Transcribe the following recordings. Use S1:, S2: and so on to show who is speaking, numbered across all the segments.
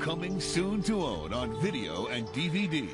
S1: Coming soon to own on video and DVD.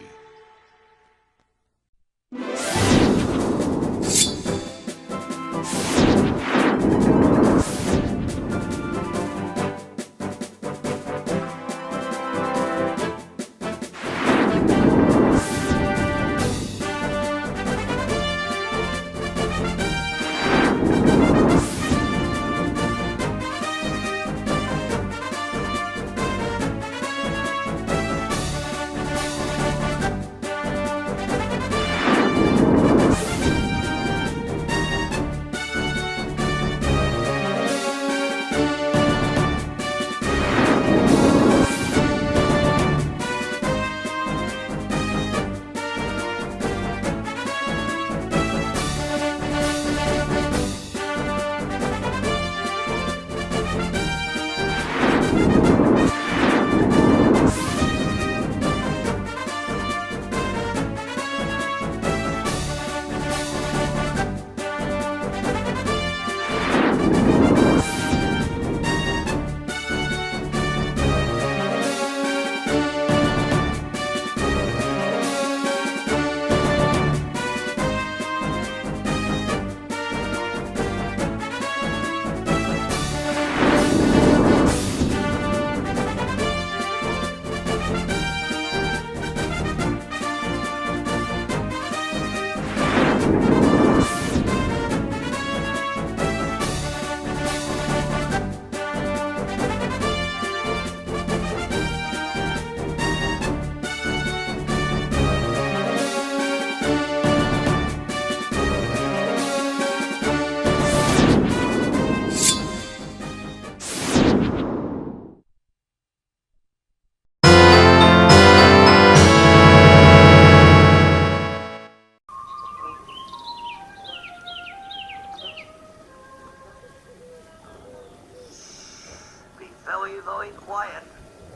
S2: Very quiet.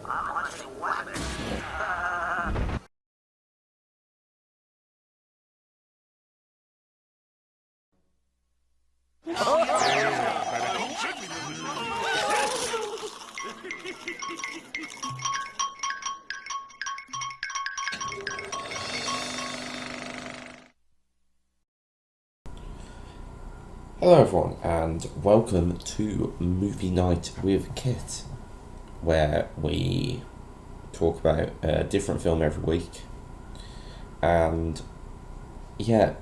S2: I'm hunting weapons.
S3: Hello everyone and welcome to Movie Night with Kit, where we talk about a different film every week. And yeah,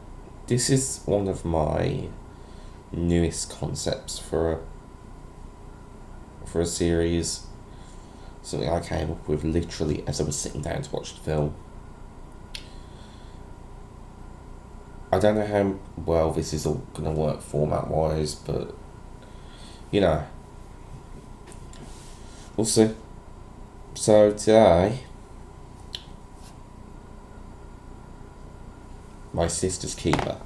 S3: this is one of my newest concepts for a series, something I came up with literally as I was sitting down to watch the film. I don't know how well this is all going to work format-wise, but, you know, we'll see. So, today, My Sister's Keeper.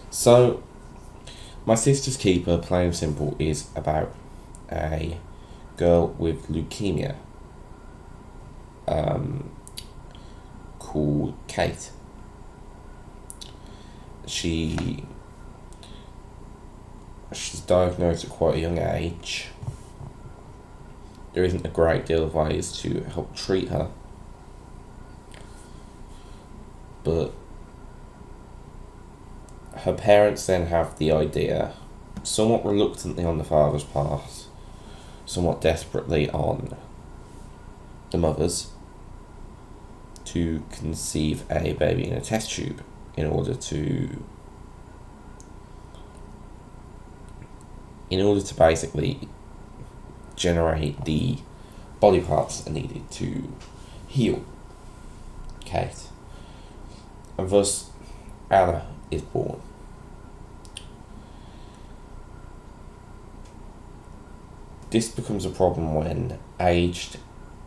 S3: So, My Sister's Keeper, plain and simple, is about a girl with leukemia called Kate. She's diagnosed at quite a young age. There isn't a great deal of ways to help treat her, but her parents then have the idea, somewhat reluctantly on the father's part, somewhat desperately on the mother's, to conceive a baby in a test tube in order to basically generate the body parts that are needed to heal Kate. And thus Anna is born. This becomes a problem when aged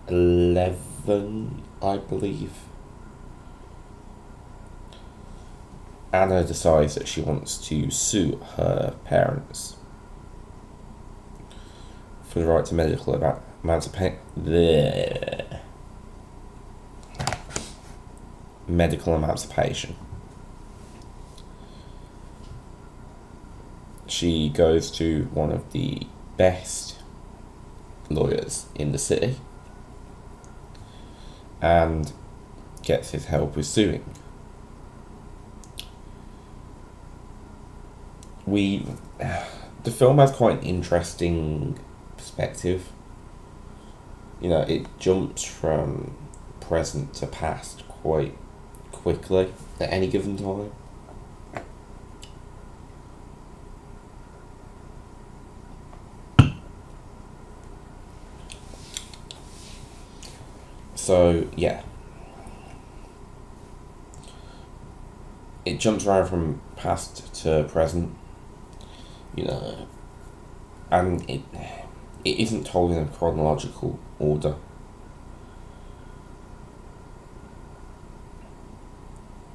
S3: 11, I believe, Anna decides that she wants to sue her parents for the right to medical emancipation. She goes to one of the best lawyers in the city, and gets his help with suing. The film has quite an interesting perspective. You know, it jumps from present to past quite quickly at any given time. So, yeah. It jumps around from past to present, you know, and it isn't told in a chronological order.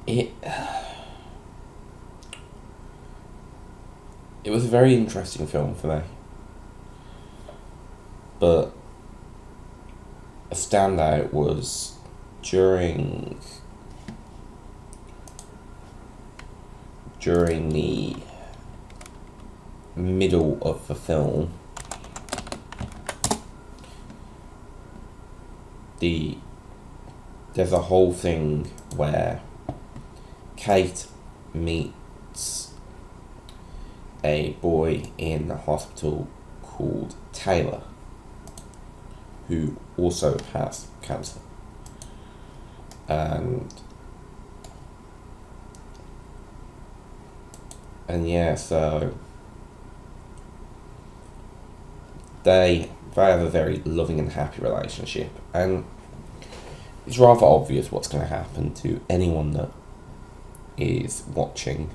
S3: It was a very interesting film for me, but a standout was during the middle of the film. There's a whole thing where Kate meets a boy in the hospital called Taylor, who also has cancer. And yeah, so they have a very loving and happy relationship, and it's rather obvious what's going to happen to anyone that is watching.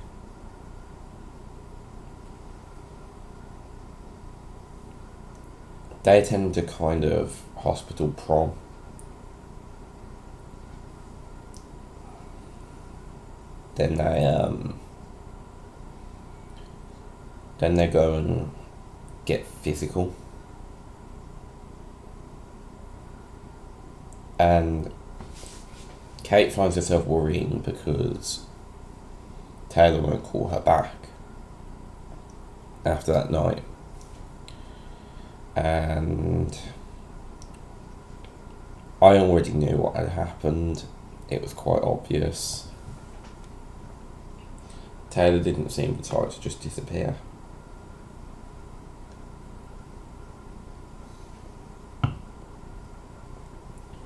S3: They attend a kind of hospital prom. Then they go and get physical. And Kate finds herself worrying because Taylor won't call her back after that night. And I already knew what had happened. It was quite obvious. Taylor didn't seem the type to just disappear.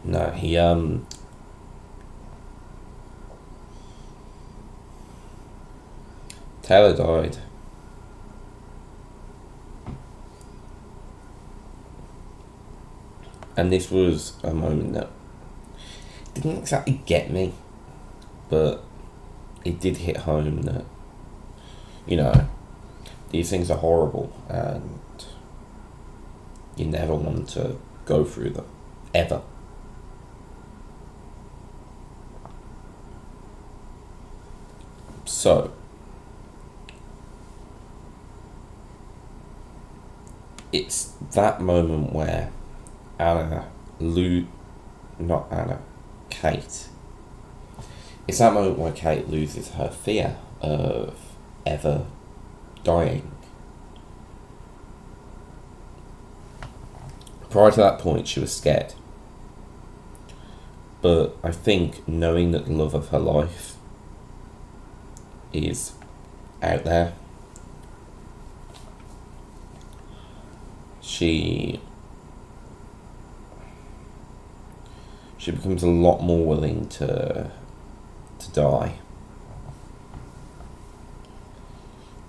S3: No, he Taylor died. And this was a moment that didn't exactly get me, but it did hit home that, you know, these things are horrible and you never want to go through them, ever. So, it's that moment where Kate. It's that moment where Kate loses her fear of ever dying. Prior to that point, she was scared. But I think knowing that the love of her life is out there, she becomes a lot more willing to die.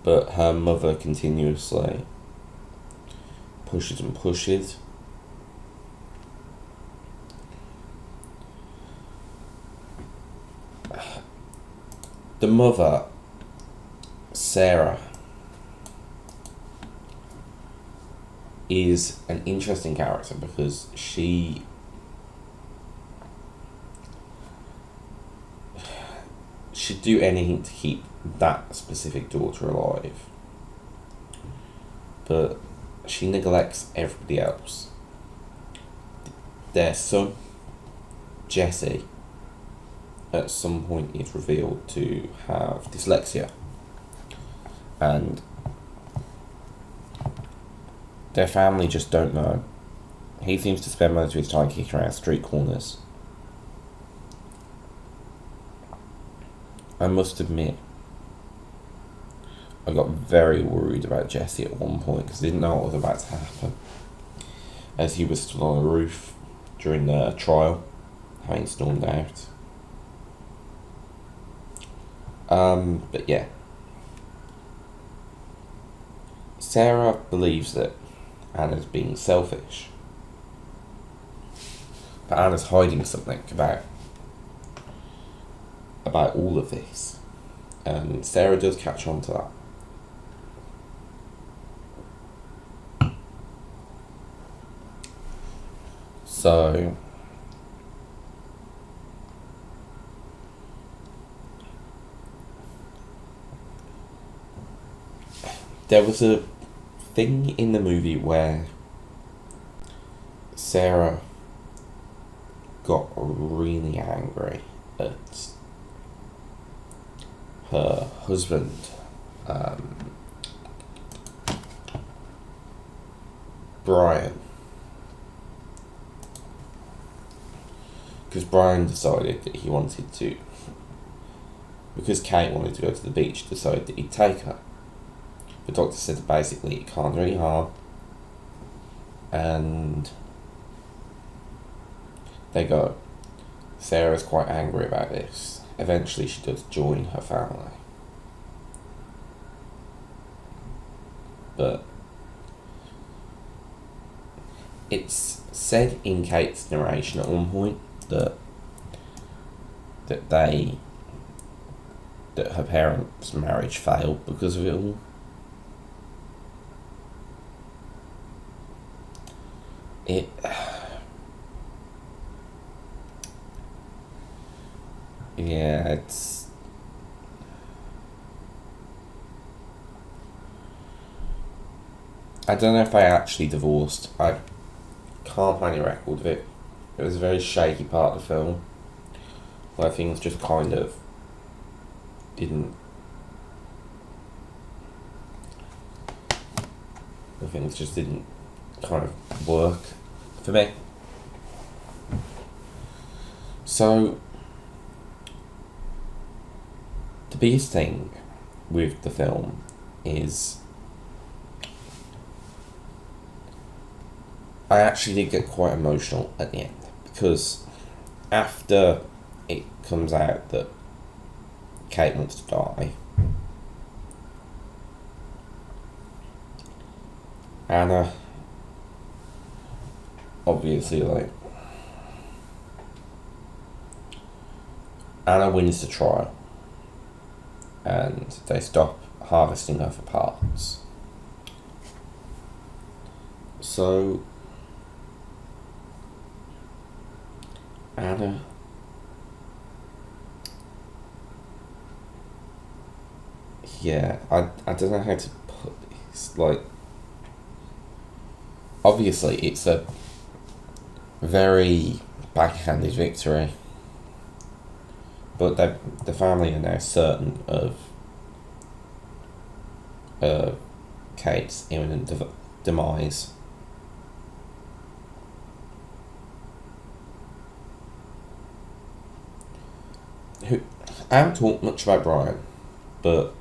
S3: But her mother continuously pushes and pushes. The mother, Sarah, is an interesting character because she'd do anything to keep that specific daughter alive, but she neglects everybody else. Their son, Jesse, at some point is revealed to have dyslexia, and their family just don't know. He seems to spend most of his time kicking around street corners, I must admit, I got very worried about Jesse at one point because I didn't know what was about to happen. As he was still on the roof during the trial, having stormed out. But yeah. Sarah believes that Anna's being selfish. But Anna's hiding something about all of this. And Sarah does catch on to that. So there was a thing in the movie where Sarah got really angry at her husband, Brian, because Brian decided that he wanted to, because Kate wanted to go to the beach, decided that he'd take her. The doctor said that basically it can't do any harm, and they go. Sarah's quite angry about this. Eventually she does join her family. But it's said in Kate's narration at one point that her parents' marriage failed because of it all. Yeah, it's... I don't know if they actually divorced. I can't find any record of it. It was a very shaky part of the film where things just kind of didn't... Things just didn't kind of work for me. So the biggest thing with the film is I actually did get quite emotional at the end, because after it comes out that Kate wants to die, Anna obviously Anna wins the trial and they stop harvesting her for parts. So Anna I don't know how to put this. Obviously it's a very backhanded victory, but the family are now certain of Kate's imminent demise. I haven't talked much about Brian, but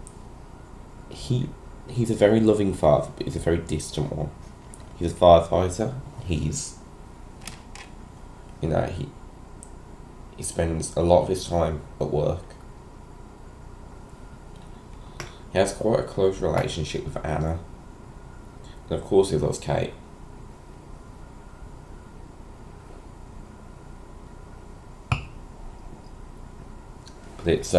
S3: he's a very loving father, but he's a very distant one. He's a firefighter. He's, he spends a lot of his time at work. He has quite a close relationship with Anna. And of course he loves Kate. But it's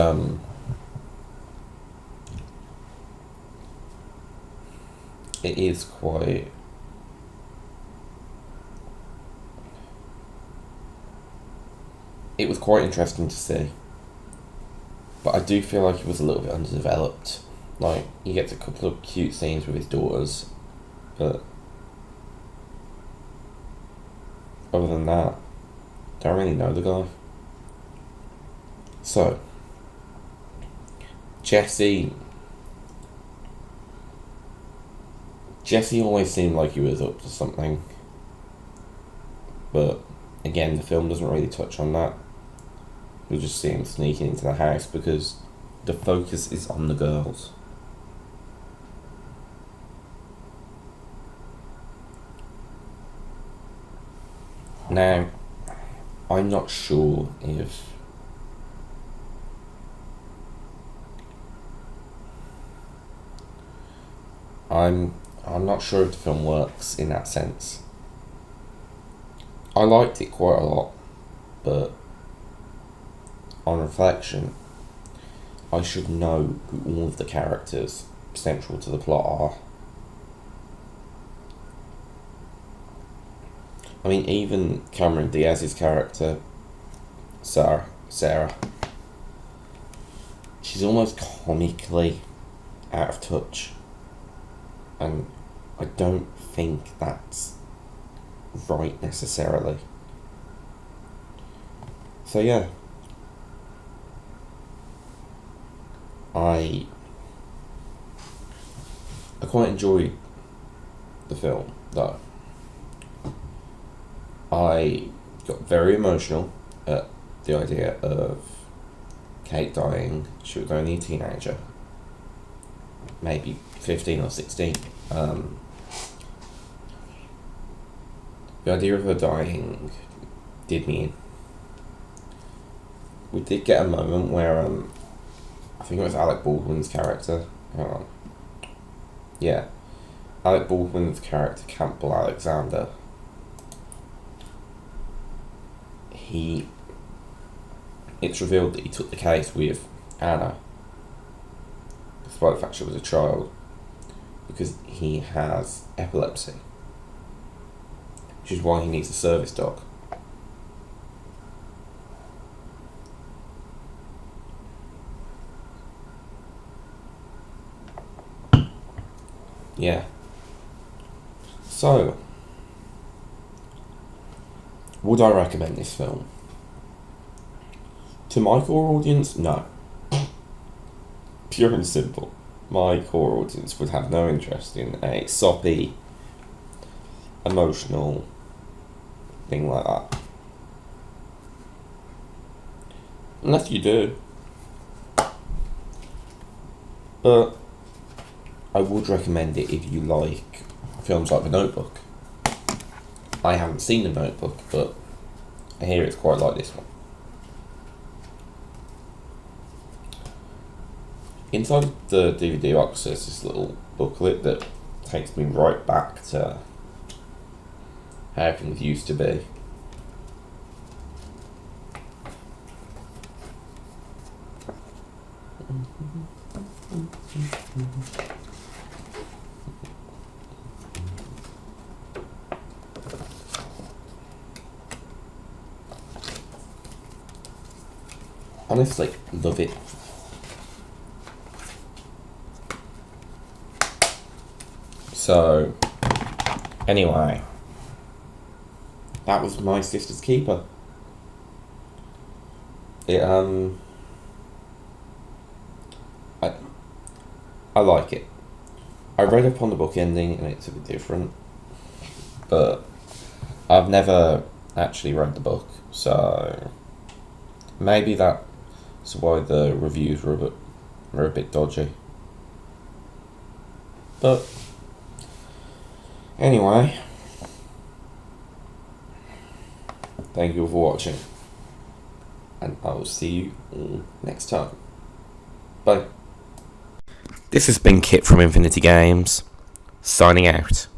S3: it is quite... It was quite interesting to see. But I do feel like it was a little bit underdeveloped. He gets a couple of cute scenes with his daughters, but other than that, don't really know the guy. So, Jesse always seemed like he was up to something, but again, the film doesn't really touch on that. You'll just see him sneaking into the house because the focus is on the girls. Now, I'm not sure if I'm not sure if the film works in that sense. I liked it quite a lot, but on reflection, I should know who all of the characters central to the plot are. I mean, even Cameron Diaz's character, Sarah, she's almost comically out of touch, and I don't think that's right necessarily. So yeah, I quite enjoyed the film though. I got very emotional at the idea of Kate dying. She was only a teenager, maybe 15 or 16. The idea of her dying did me in. We did get a moment where I think it was Alec Baldwin's character. Yeah, Alec Baldwin's character, Campbell Alexander. It's revealed that he took the case with Anna, despite the fact she was a child, because he has epilepsy, which is why he needs a service dog. Yeah. So, would I recommend this film? To my core audience, no. Pure and simple. My core audience would have no interest in a soppy, emotional thing like that. Unless you do. But I would recommend it if you like films like The Notebook. I haven't seen The Notebook, but I hear it's quite like this one. Inside the DVD box there's this little booklet that takes me right back to how things used to be. Honestly, love it. So, anyway, that was My Sister's Keeper. I like it. I read up on the book ending and it's a bit different, but I've never actually read the book, so maybe that's why the reviews were a bit dodgy. But anyway, thank you for watching, and I will see you all next time. Bye. This has been Kit from Infinity Games, signing out.